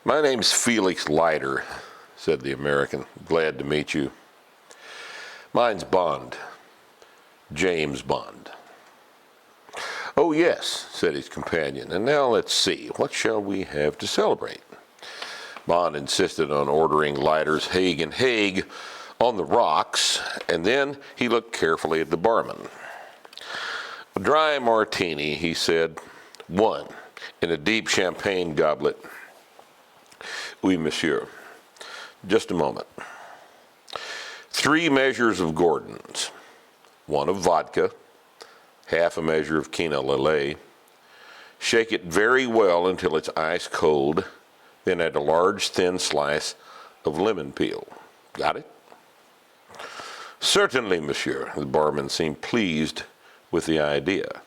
My name's Felix Leiter, said the American. Glad to meet you. Mine's Bond. James Bond. Oh, yes, said his companion. And now let's see. What shall we have to celebrate? Bond insisted on ordering Leiter's Hague and Hague on the rocks, and then he looked carefully at the barman. A dry martini, he said. One, in a deep champagne goblet. Oui, monsieur. Just a moment. 3 measures of Gordon's. 1 of vodka, half a measure of Quina Lillet. Shake it very well until it's ice cold, then add a large thin slice of lemon peel. Got it? Certainly, monsieur. The barman seemed pleased with the idea.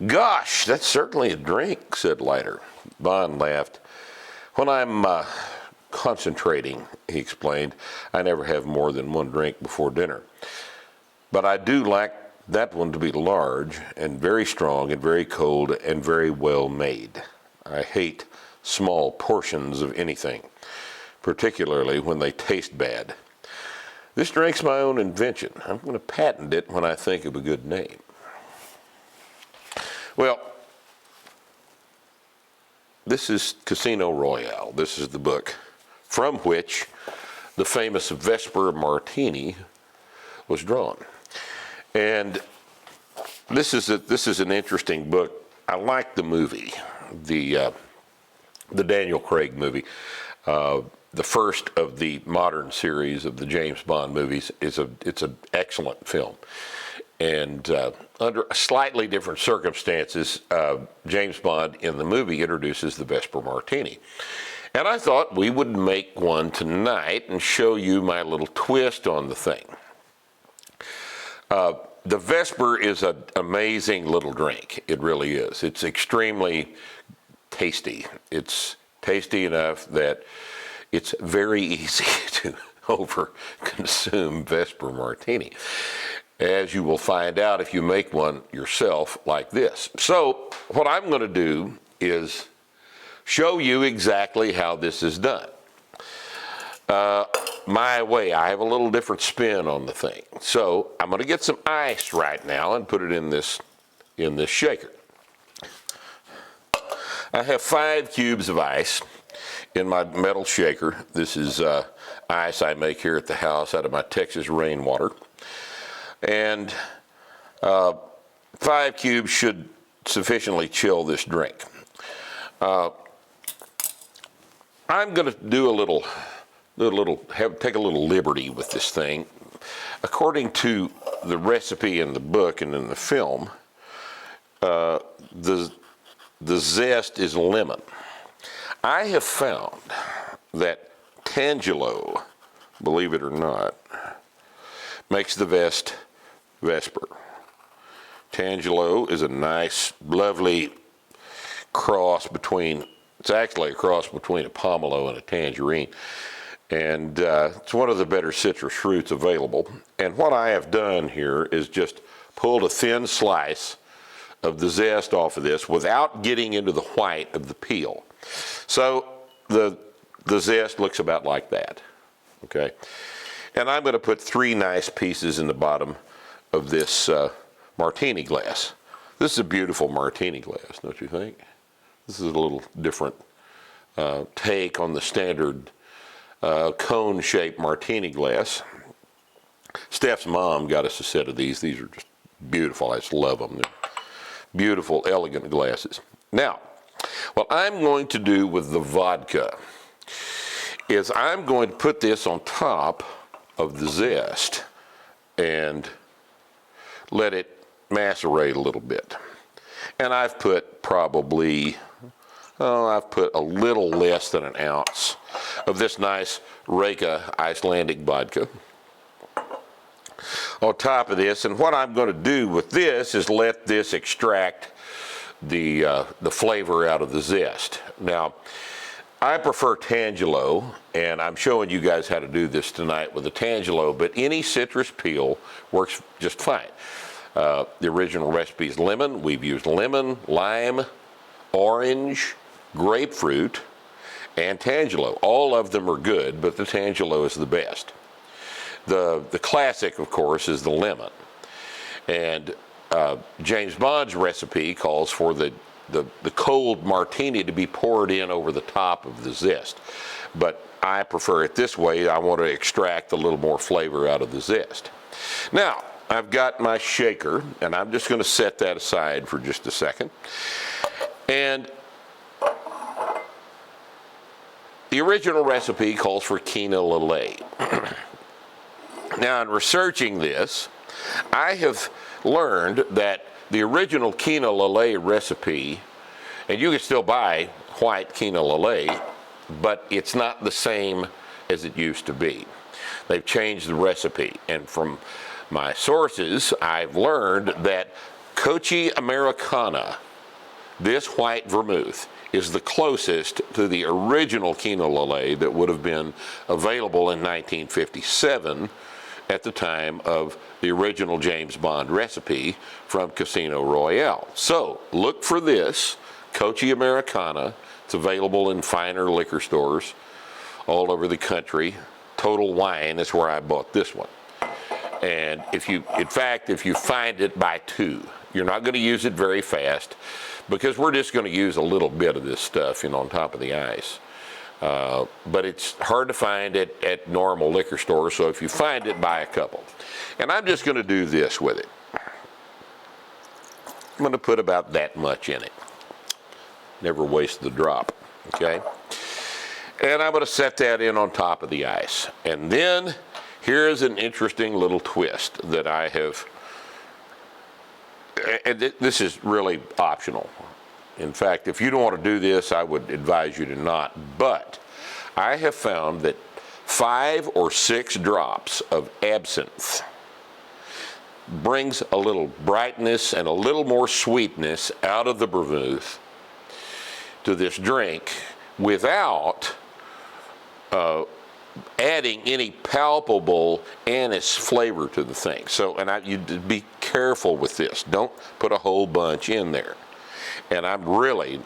Gosh, that's certainly a drink, said Leiter. Bond laughed. When I'm concentrating, he explained, I never have more than 1 drink before dinner. But I do like that one to be large and very strong and very cold and very well made. I hate small portions of anything, particularly when they taste bad. This drink's my own invention. I'm going to patent it when I think of a good name. Well, this is Casino Royale. This is the book from which the famous Vesper Martini was drawn. And this is an interesting book. I like the movie, the Daniel Craig movie. The first of the modern series of the James Bond movies it's an excellent film. And under slightly different circumstances, James Bond in the movie introduces the Vesper Martini. And I thought we would make one tonight and show you my little twist on the thing. The Vesper is an amazing little drink. It really is. It's extremely tasty. It's tasty enough that it's very easy to over-consume Vesper Martini, as you will find out if you make one yourself like this. So what I'm going to do is show you exactly how this is done. My way, I have a little different spin on the thing. So I'm going to get some ice right now and put it in this shaker. I have 5 cubes of ice in my metal shaker. This is ice I make here at the house out of my Texas rainwater. And 5 cubes should sufficiently chill this drink. I'm going to do take a little liberty with this thing. According to the recipe in the book and in the film, the zest is lemon. I have found that Tangelo, believe it or not, makes the best Vesper. Tangelo is a nice, lovely cross between, it's actually a cross between a pomelo and a tangerine. And it's one of the better citrus fruits available. And what I have done here is just pulled a thin slice of the zest off of this without getting into the white of the peel. So the zest looks about like that, okay? And I'm going to put 3 nice pieces in the bottom of this martini glass. This is a beautiful martini glass, don't you think? This is a little different take on the standard cone-shaped martini glass. Steph's mom got us a set of these. These are just beautiful. I just love them. They're beautiful, elegant glasses. Now, what I'm going to do with the vodka is I'm going to put this on top of the zest and let it macerate a little bit. And I've put probably, I've put a little less than an ounce of this nice Reka Icelandic vodka on top of this. And what I'm going to do with this is let this extract the flavor out of the zest. Now, I prefer Tangelo, and I'm showing you guys how to do this tonight with the Tangelo, but any citrus peel works just fine. The original recipe is lemon. We've used lemon, lime, orange, grapefruit, and Tangelo. All of them are good, but the Tangelo is the best. The classic, of course, is the lemon. And James Bond's recipe calls for the cold martini to be poured in over the top of the zest. But I prefer it this way. I want to extract a little more flavor out of the zest. Now, I've got my shaker, and I'm just going to set that aside for just a second. And the original recipe calls for quina lillet. Now, in researching this, I have learned that the original quina lillet recipe, and you can still buy white quina lillet, but it's not the same as it used to be. They've changed the recipe, and from my sources, I've learned that Cocchi Americana, this white vermouth, is the closest to the original quina lillet that would have been available in 1957 at the time of the original James Bond recipe from Casino Royale. So look for this, Cocchi Americana. It's available in finer liquor stores all over the country. Total Wine is where I bought this one. And if you find it, buy two. You're not going to use it very fast because we're just going to use a little bit of this stuff on top of the ice. But it's hard to find at normal liquor stores, so if you find it, buy a couple. And I'm just going to do this with it. I'm going to put about that much in it. Never waste the drop, okay? And I'm going to set that in on top of the ice. And then here's an interesting little twist that I have, and this is really optional. In fact, if you don't want to do this, I would advise you to not. But I have found that 5 or 6 drops of absinthe brings a little brightness and a little more sweetness out of the vermouth to this drink without adding any palpable anise flavor to the thing. So, and you be careful with this. Don't put a whole bunch in there. And I'm really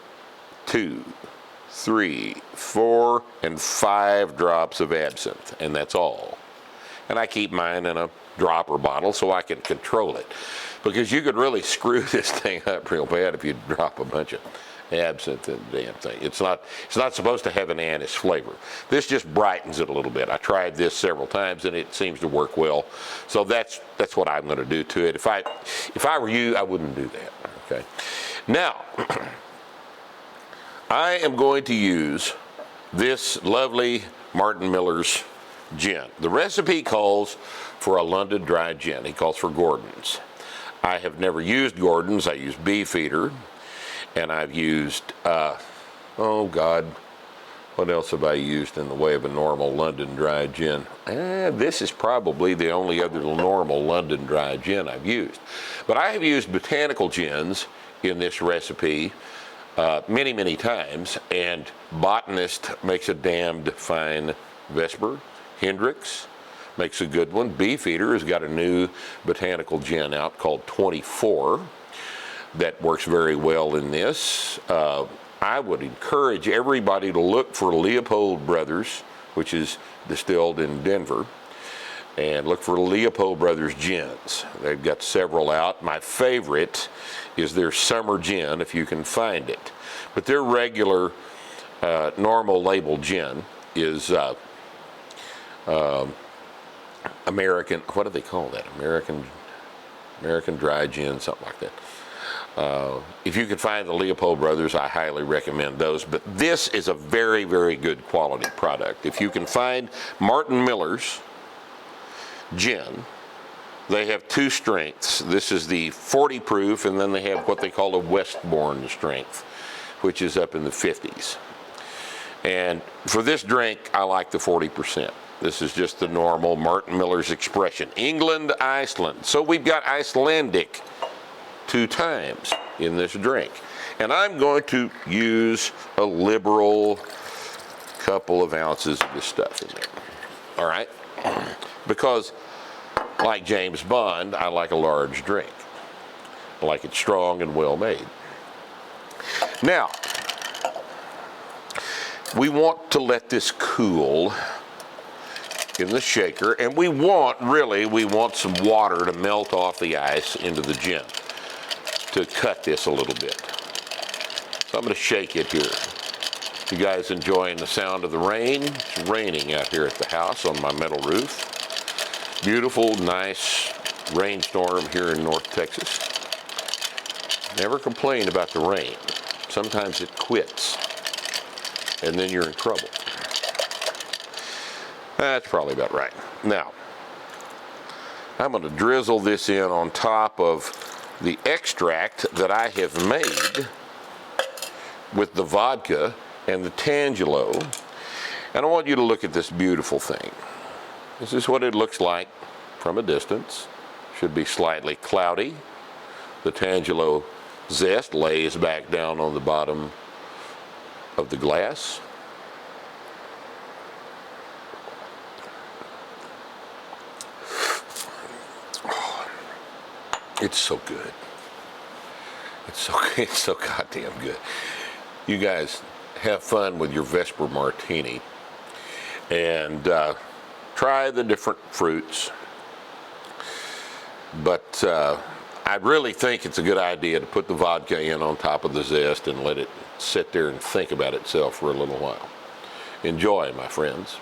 2, 3, 4, and 5 drops of absinthe, and that's all. And I keep mine in a dropper bottle so I can control it, because you could really screw this thing up real bad if you drop a bunch of absinthe in the damn thing. It's not supposed to have an anise flavor. This just brightens it a little bit. I tried this several times and it seems to work well. So that's what I'm going to do to it. If I were you, I wouldn't do that. Okay. Now, I am going to use this lovely Martin Miller's gin. The recipe calls for a London dry gin. He calls for Gordon's. I have never used Gordon's. I use Beefeater. And I've used, oh God, what else have I used in the way of a normal London dry gin? This is probably the only other normal London dry gin I've used. But I have used botanical gins in this recipe many, many times, and Botanist makes a damned fine Vesper. Hendricks makes a good one. Beefeater has got a new botanical gin out called 24. That works very well in this. I would encourage everybody to look for Leopold Brothers, which is distilled in Denver, and look for Leopold Brothers gins. They've got several out. My favorite is their summer gin, if you can find it. But their regular, normal label gin is American, what do they call that? American dry gin, something like that. If you can find the Leopold Brothers, I highly recommend those. But this is a very, very good quality product. If you can find Martin Miller's gin, they have 2 strengths. This is the 40 proof, and then they have what they call a Westbourne strength, which is up in the 50s. And for this drink, I like the 40%. This is just the normal Martin Miller's expression. England, Iceland. So we've got Icelandic 2 times in this drink. And I'm going to use a liberal couple of ounces of this stuff in there. All right? Because, like James Bond, I like a large drink. I like it strong and well made. Now, We want to let this cool in the shaker, and we want some water to melt off the ice into the gin to cut this a little bit. So I'm going to shake it here. You guys enjoying the sound of the rain? It's raining out here at the house on my metal roof. Beautiful, nice rainstorm here in North Texas. Never complain about the rain. Sometimes it quits, and then you're in trouble. That's probably about right. Now, I'm going to drizzle this in on top of the extract that I have made with the vodka and the tangelo. And I want you to look at this beautiful thing. This is what it looks like from a distance. Should be slightly cloudy. The tangelo zest lays back down on the bottom of the glass. Oh, it's so good. It's so goddamn good. You guys have fun with your Vesper Martini and try the different fruits. But I really think it's a good idea to put the vodka in on top of the zest and let it sit there and think about itself for a little while. Enjoy, my friends.